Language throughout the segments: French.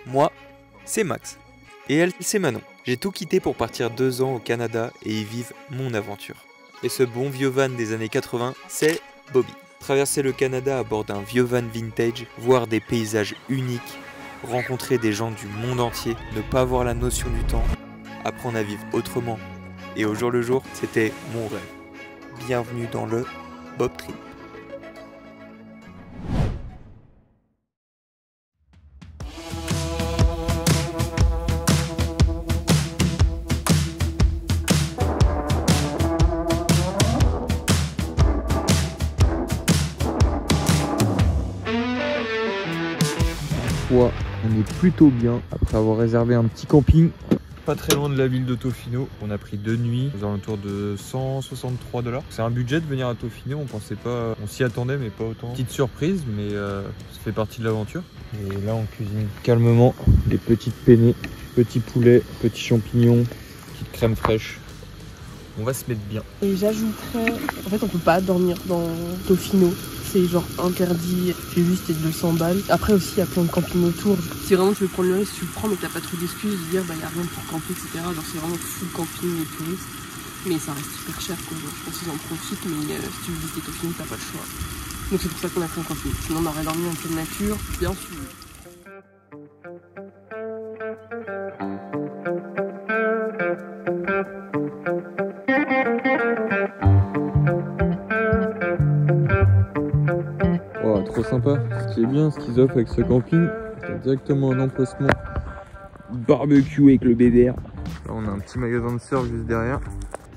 Moi, c'est Max. Et elle, c'est Manon. J'ai tout quitté pour partir 2 ans au Canada et y vivre mon aventure. Et ce bon vieux van des années 80, c'est Bobby. Traverser le Canada à bord d'un vieux van vintage, voir des paysages uniques, rencontrer des gens du monde entier, ne pas avoir la notion du temps, apprendre à vivre autrement. Et au jour le jour, c'était mon rêve. Bienvenue dans le Bob Trip. On est plutôt bien après avoir réservé un petit camping pas très loin de la ville de Tofino. On a pris 2 nuits aux alentours de 163 $. C'est un budget de venir à Tofino, on pensait pas, on s'y attendait mais pas autant. Petite surprise mais ça fait partie de l'aventure. Et là on cuisine calmement des petites penne, petits poulets, petits champignons, petite crème fraîche. On va se mettre bien. Et j'ajouterais, en fait on peut pas dormir dans Tofino. C'est genre interdit, c'est juste 200 balles. Après aussi il y a plein de campings autour. Si vraiment tu veux prendre le risque, tu le prends mais t'as pas trop d'excuses de dire bah y a rien pour camper etc. Genre c'est vraiment full camping et touristes. Mais ça reste super cher quoi. Genre, je pense qu'ils en profitent mais si tu veux visiter Tofino t'as pas le choix. Donc c'est pour ça qu'on a fait un camping. Sinon on aurait dormi en pleine nature, bien sûr. Trop sympa. Ce qui est bien, ce qu'ils offrent avec ce camping, c'est directement un emplacement barbecue avec le BDR. Là on a un petit magasin de surf juste derrière,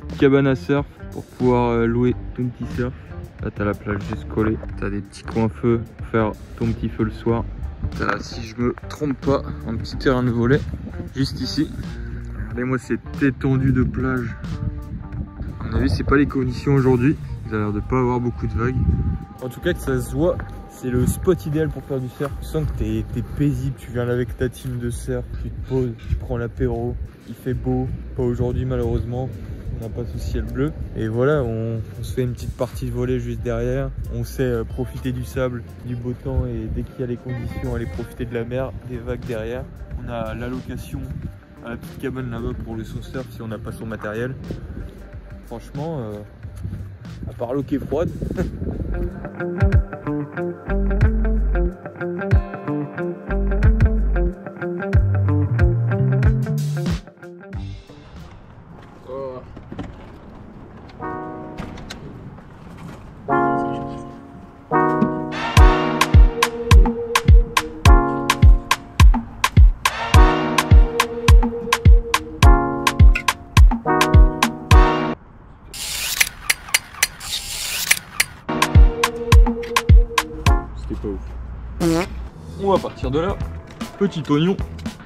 petite cabane à surf pour pouvoir louer ton petit surf. Là t'as la plage juste collée, t'as des petits coins feu pour faire ton petit feu le soir. T'as, si je me trompe pas, un petit terrain de volley juste ici. Regardez-moi cette étendue de plage. À mon avis c'est pas les conditions aujourd'hui, il a l'air de pas avoir beaucoup de vagues. En tout cas que ça se voit, c'est le spot idéal pour faire du surf. Tu sens que t'es paisible, tu viens là avec ta team de surf, tu te poses, tu prends l'apéro, il fait beau, pas aujourd'hui malheureusement, on n'a pas sous ciel bleu. Et voilà, on se fait une petite partie de volley juste derrière, on sait profiter du sable, du beau temps et dès qu'il y a les conditions, aller profiter de la mer, des vagues derrière. On a l'allocation à la petite cabane là-bas pour le son surf si on n'a pas son matériel. Franchement, à part l'eau qui est froide. On va partir de là. Petit oignon.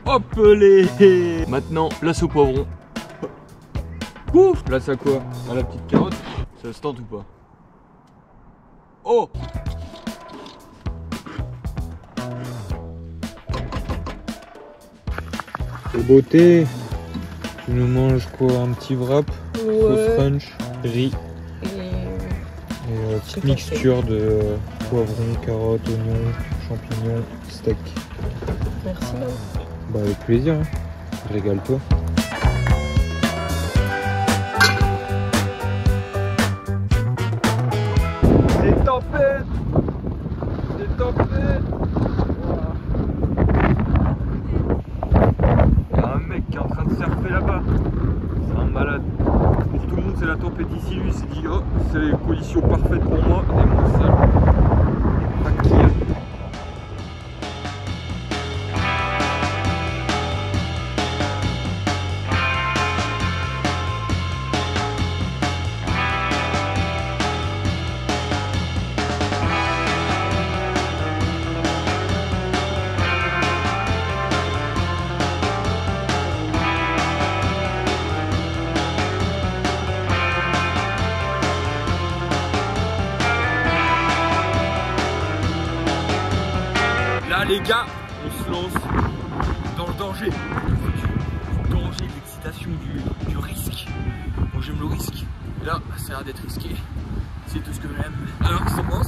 Hop les. Maintenant, place au poivron. Ouf. Place à quoi? À la petite carotte. Ça se tente ou pas? Oh. C'est beauté. Tu nous manges quoi? Un petit wrap, sauce crunch, riz. Et petite mixture de poivron, carottes, oignons, champignons, steak. Merci Manon. Bah avec plaisir, hein. Régale-toi. C'est tempête. C'est tempête. Il y a un mec qui est en train de surfer là-bas. C'est un malade. Pour tout le monde c'est la tempête ici, lui il s'est dit oh c'est les conditions parfaites pour moi et moi seul. Là les gars, on se lance dans le danger. Du danger, de l'excitation, du risque. Moi j'aime le risque. Et là, ça a l'air d'être risqué. C'est tout ce que j'aime. Alors qu'est-ce qu'on pense?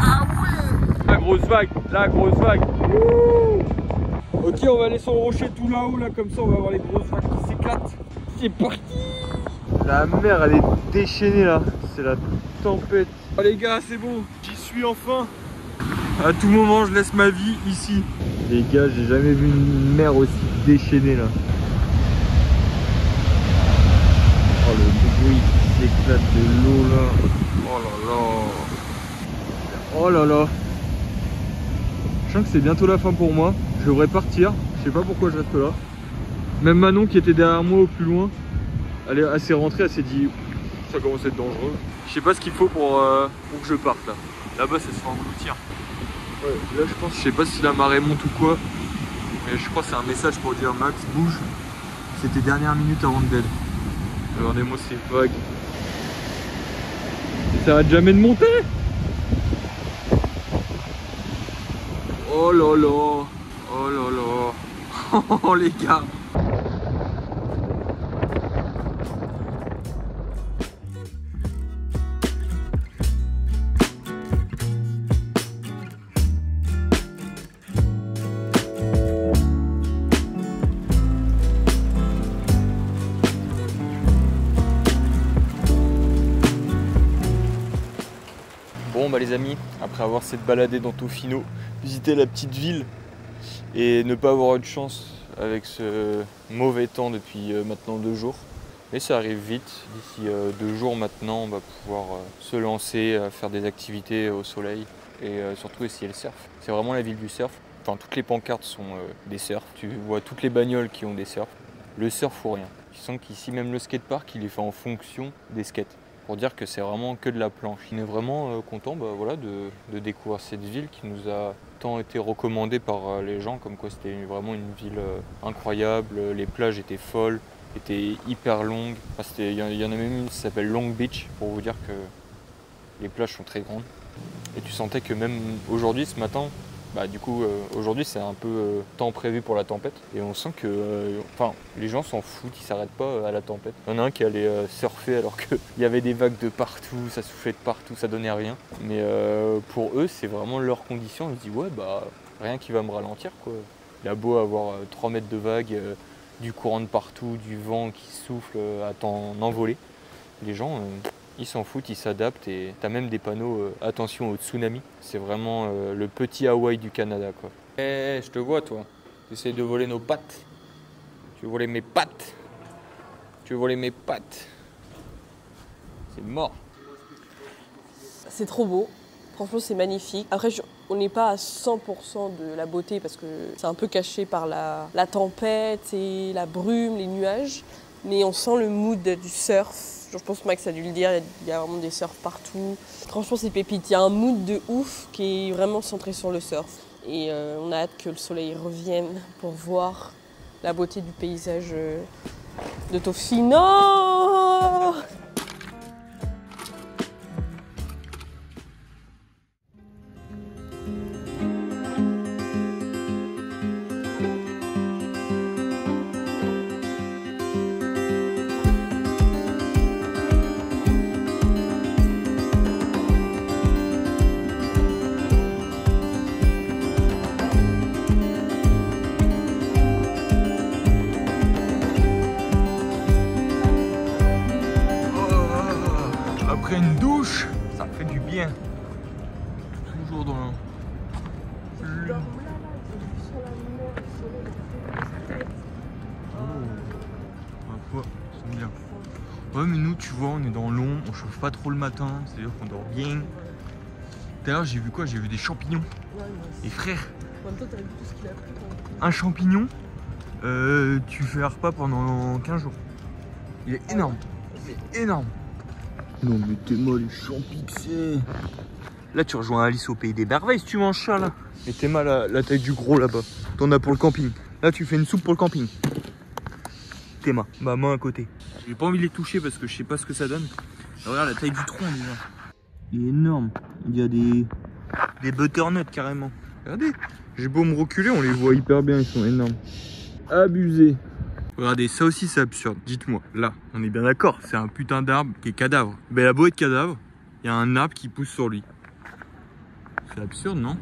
Ah ouais. Ah gros grosse vague. La grosse vague. Wouh. Ok, on va aller sur le rocher tout là-haut, là, comme ça on va avoir les grosses vagues qui s'éclatent. C'est parti. La mer, elle est déchaînée là. C'est la tempête. Oh les gars, c'est bon, j'y suis enfin. À tout moment, je laisse ma vie ici. Les gars, j'ai jamais vu une mer aussi déchaînée là. Oh le bruit qui s'éclate de l'eau là. Oh là là. Oh là là. Je sens que c'est bientôt la fin pour moi. Je devrais partir. Je sais pas pourquoi je reste là. Même Manon qui était derrière moi au plus loin, elle s'est rentrée, elle s'est dit ça commence à être dangereux. Je sais pas ce qu'il faut pour que je parte là. Là-bas ça se fait engloutir. Ouais, là je pense, je sais pas si la marée monte ou quoi. Mais je crois que c'est un message pour dire Max bouge. C'est tes dernières minutes avant de dead. Regardez-moi ces vagues. Ça arrête jamais de monter. Oh là là. Oh là là. Oh les gars. Bon bah les amis, après avoir s'être baladé dans Tofino, visiter la petite ville et ne pas avoir eu de chance avec ce mauvais temps depuis maintenant 2 jours. Mais ça arrive vite, d'ici 2 jours maintenant on va pouvoir se lancer, faire des activités au soleil et surtout essayer le surf. C'est vraiment la ville du surf, enfin toutes les pancartes sont des surfs, tu vois toutes les bagnoles qui ont des surfs. Le surf ou rien, tu sens qu'ici même le skatepark il est fait en fonction des skates. Pour dire que c'est vraiment que de la planche. On est vraiment content voilà, de découvrir cette ville qui nous a tant été recommandée par les gens, comme quoi c'était vraiment une ville incroyable, les plages étaient folles, étaient hyper longues. Enfin, il y en a même une qui s'appelle Long Beach, pour vous dire que les plages sont très grandes. Et tu sentais que même aujourd'hui, ce matin, bah, du coup, aujourd'hui c'est un peu temps prévu pour la tempête. Et on sent que les gens s'en foutent, ils s'arrêtent pas à la tempête. Il y en a un qui allait surfer alors qu'il y avait des vagues de partout, ça soufflait de partout, ça donnait rien. Mais pour eux, c'est vraiment leur condition. Ils se disent ouais, bah rien qui va me ralentir quoi. Il a beau avoir 3 mètres de vagues, du courant de partout, du vent qui souffle à t'en envoler. Les gens... ils s'en foutent, ils s'adaptent et t'as même des panneaux attention au tsunami. C'est vraiment le petit Hawaï du Canada quoi. Eh, je te vois toi, tu essaies de voler nos pattes. Tu veux voler mes pattes. Tu veux voler mes pattes. C'est mort. C'est trop beau, franchement c'est magnifique. Après on n'est pas à 100% de la beauté parce que c'est un peu caché par la tempête et la brume, les nuages. Mais on sent le mood du surf. Je pense que Max a dû le dire, il y a vraiment des surfs partout. Franchement, c'est pépite. Il y a un mood de ouf qui est vraiment centré sur le surf. Et on a hâte que le soleil revienne pour voir la beauté du paysage de Tofino. Après une douche, ça fait du bien. Toujours dans le... Oh, ils sont bien. Ouais mais nous tu vois on est dans l'ombre, on chauffe pas trop le matin, c'est-à-dire qu'on dort bien. D'ailleurs j'ai vu quoi? J'ai vu des champignons. Et frère, En même temps, t'as vu tout ce qu'il a pris. un champignon, tu fais un repas pendant 15 jours. Il est énorme. Il est énorme. Non mais t'es mal les champix. Là tu rejoins Alice au pays des merveilles si tu manges ça là. Et t'es mal la taille du gros là-bas. T'en as pour le camping. Là tu fais une soupe pour le camping. Tes mains, ma main à côté. J'ai pas envie de les toucher parce que je sais pas ce que ça donne. Regarde la taille du tronc déjà. Il est énorme. Il y a des butternuts carrément. Regardez. J'ai beau me reculer, on les voit hyper bien, ils sont énormes. Abusé. Regardez, ça aussi c'est absurde. Dites-moi, là, on est bien d'accord, c'est un putain d'arbre qui est cadavre. Ben la beau être cadavre, il y a un arbre qui pousse sur lui. C'est absurde, non?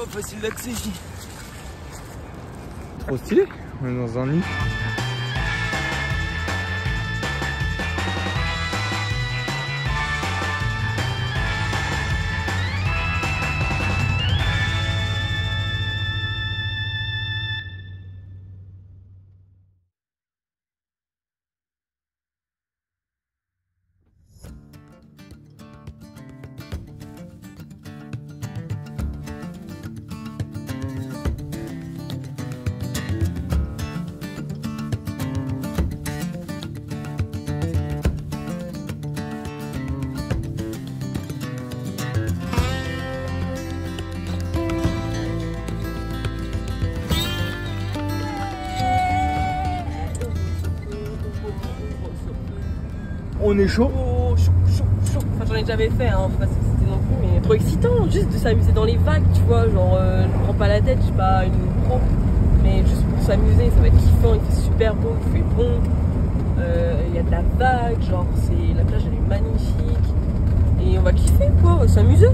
pas facile d'accès ici. Trop stylé, on est dans un nid. On est chaud. Oh, chaud. Enfin, j'en ai jamais fait, hein, faut pas s'exciter non plus, mais trop excitant, juste de s'amuser dans les vagues, tu vois. Genre, je me prends pas la tête, je suis pas une pro, mais juste pour s'amuser, ça va être kiffant, il fait super beau, il fait bon. Il y a de la vague, genre, la plage elle est magnifique. Et on va kiffer, quoi, on va s'amuser.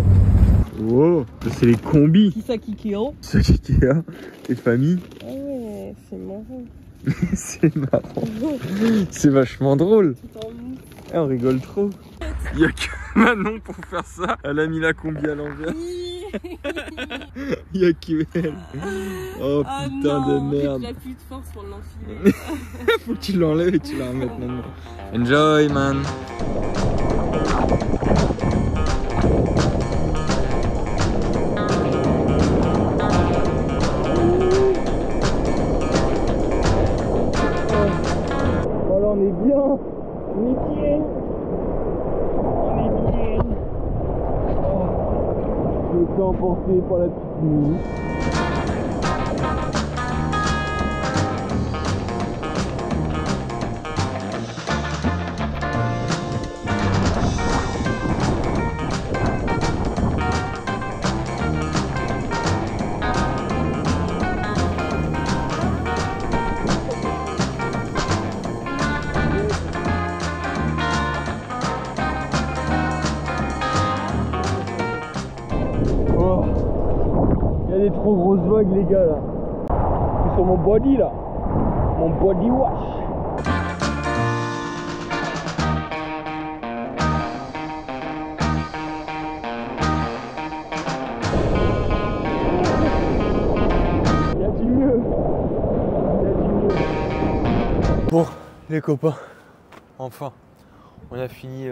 Wow, c'est les combis. Kisaki Kiro. C'est Ikea, les familles. Ah ouais, c'est marrant. C'est marrant. C'est vachement drôle. Eh, on rigole trop. Il y a que Manon pour faire ça. Elle a mis la combi à l'envers. Il y a que elle. Oh putain de merde. J'ai plus de force pour l'enfiler. Faut que tu l'enlèves et tu la remettes maintenant. Enjoy man. Voilà, on est bien. Nickel. On est bien. Je me fais emporter par la petite nuit. Des trop grosses vagues les gars là. C'est sur mon body là. Mon body wash. Il y a du mieux. Bon les copains, enfin on a fini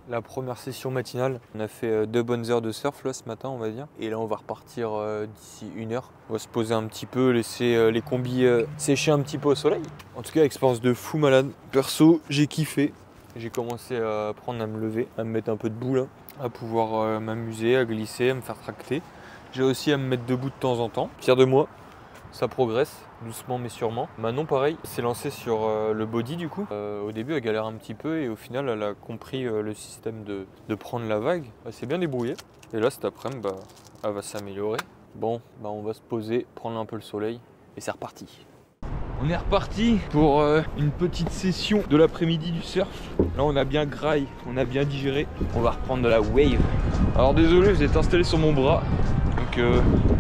la première session matinale. On a fait 2 bonnes heures de surf là ce matin on va dire. Et là on va repartir d'ici 1 heure. On va se poser un petit peu, laisser les combis sécher un petit peu au soleil. En tout cas expérience de fou malade. Perso j'ai kiffé. J'ai commencé à apprendre à me lever, à me mettre un peu debout là, à pouvoir m'amuser, à glisser, à me faire tracter. J'ai aussi à me mettre debout de temps en temps. Fier de moi, ça progresse. Doucement mais sûrement. Manon pareil, s'est lancée sur le body du coup. Au début elle galère un petit peu et au final elle a compris le système de prendre la vague. Elle s'est bien débrouillée. Et là cet après-midi elle va s'améliorer. Bon on va se poser, prendre un peu le soleil et c'est reparti. On est reparti pour une petite session de l'après-midi du surf. Là on a bien graille, on a bien digéré. On va reprendre de la wave. Alors désolé, vous êtes installé sur mon bras. Donc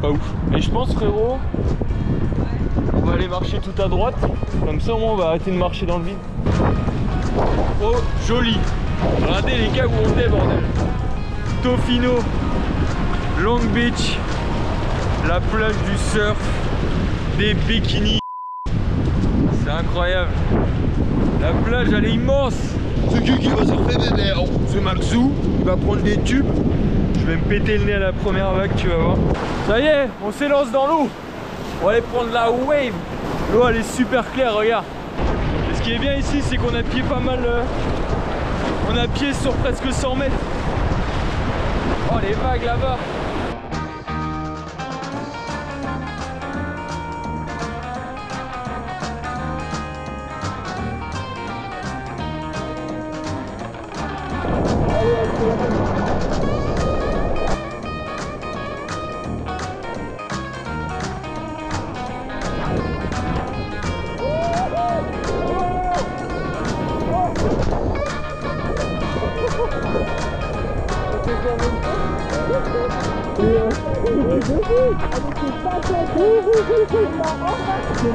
pas ouf. Mais je pense frérot, on va aller marcher tout à droite. Comme ça au moins on va arrêter de marcher dans le vide. Oh joli. Regardez les gars où on est bordel. Tofino, Long Beach, la plage du surf, des bikinis. C'est incroyable. La plage elle est immense. C'est qui va surfer bébé? C'est Maxou. Il va prendre des tubes. Je vais me péter le nez à la première vague, tu vas voir. Ça y est, on s'élance dans l'eau. On va aller prendre la wave. L'eau elle est super claire, regarde. Et ce qui est bien ici, c'est qu'on a pied pas mal. On a pied sur presque 100 mètres. Oh les vagues là-bas.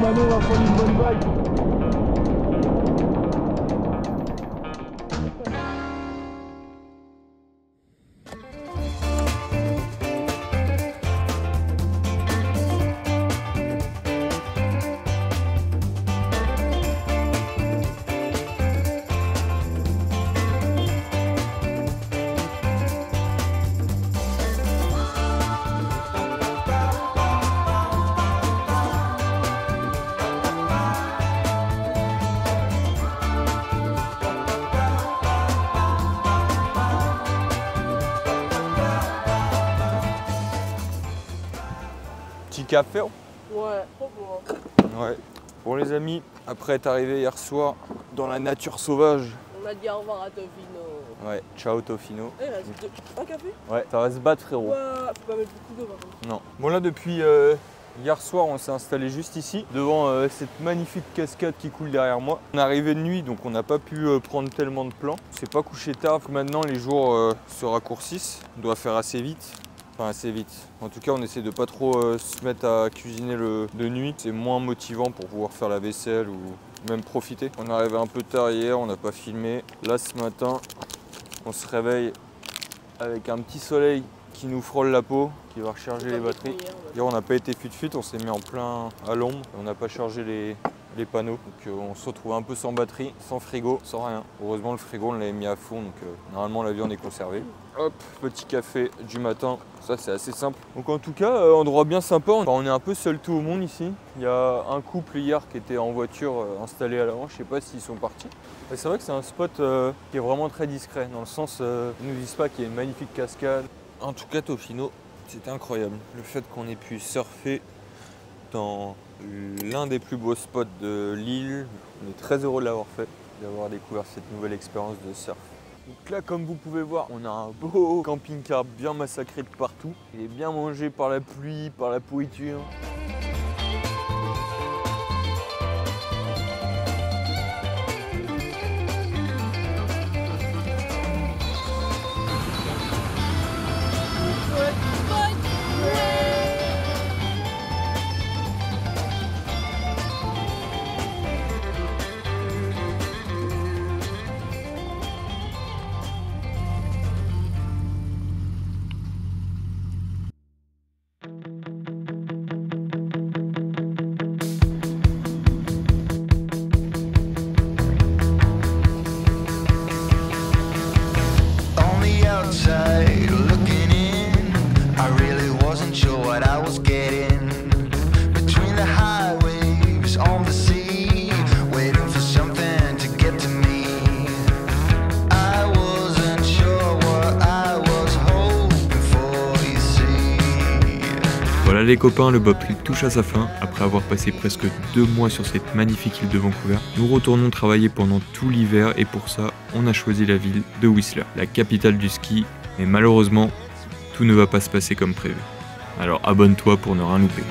Mano va prendre une bonne vague. Petit café. Ouais, trop beau. Ouais. Bon les amis, après être arrivé hier soir dans la nature sauvage. On a dit au revoir à Tofino. Ouais, ciao Tofino. Eh, reste un café? Ouais, ça va se battre frérot. Ouais, faut pas mettre beaucoup d'eau par contre. Non. Bon là depuis hier soir on s'est installé juste ici, devant cette magnifique cascade qui coule derrière moi. On est arrivé de nuit donc on n'a pas pu prendre tellement de plans. C'est pas couché tard, maintenant les jours se raccourcissent, on doit faire assez vite. Enfin assez vite. En tout cas on essaie de pas trop se mettre à cuisiner de nuit. C'est moins motivant pour pouvoir faire la vaisselle ou même profiter. On est arrivé un peu tard hier, on n'a pas filmé. Là ce matin on se réveille avec un petit soleil qui nous frôle la peau, qui va recharger les batteries. Hier on n'a pas été fut-fut, on s'est mis en plein à l'ombre. On n'a pas chargé les panneaux. Donc on se retrouve un peu sans batterie, sans frigo, sans rien. Heureusement le frigo on l'avait mis à fond, donc normalement la viande est conservée. Hop, petit café du matin, ça c'est assez simple. Donc en tout cas, endroit bien sympa. Enfin, on est un peu seul tout au monde ici. Il y a un couple hier qui était en voiture installé à l'avant, je sais pas s'ils sont partis. Et c'est vrai que c'est un spot qui est vraiment très discret, dans le sens, ils nous disent pas qu'il y a une magnifique cascade. En tout cas Tofino, c'était incroyable. Le fait qu'on ait pu surfer dans l'un des plus beaux spots de l'île, on est très heureux de l'avoir fait, d'avoir découvert cette nouvelle expérience de surf. Donc là, comme vous pouvez voir, on a un beau camping-car bien massacré de partout. Il est bien mangé par la pluie, par la pourriture. Voilà les copains, le Bob Trip touche à sa fin. Après avoir passé presque 2 mois sur cette magnifique île de Vancouver, nous retournons travailler pendant tout l'hiver et pour ça, on a choisi la ville de Whistler, la capitale du ski. Mais malheureusement, tout ne va pas se passer comme prévu. Alors abonne-toi pour ne rien louper.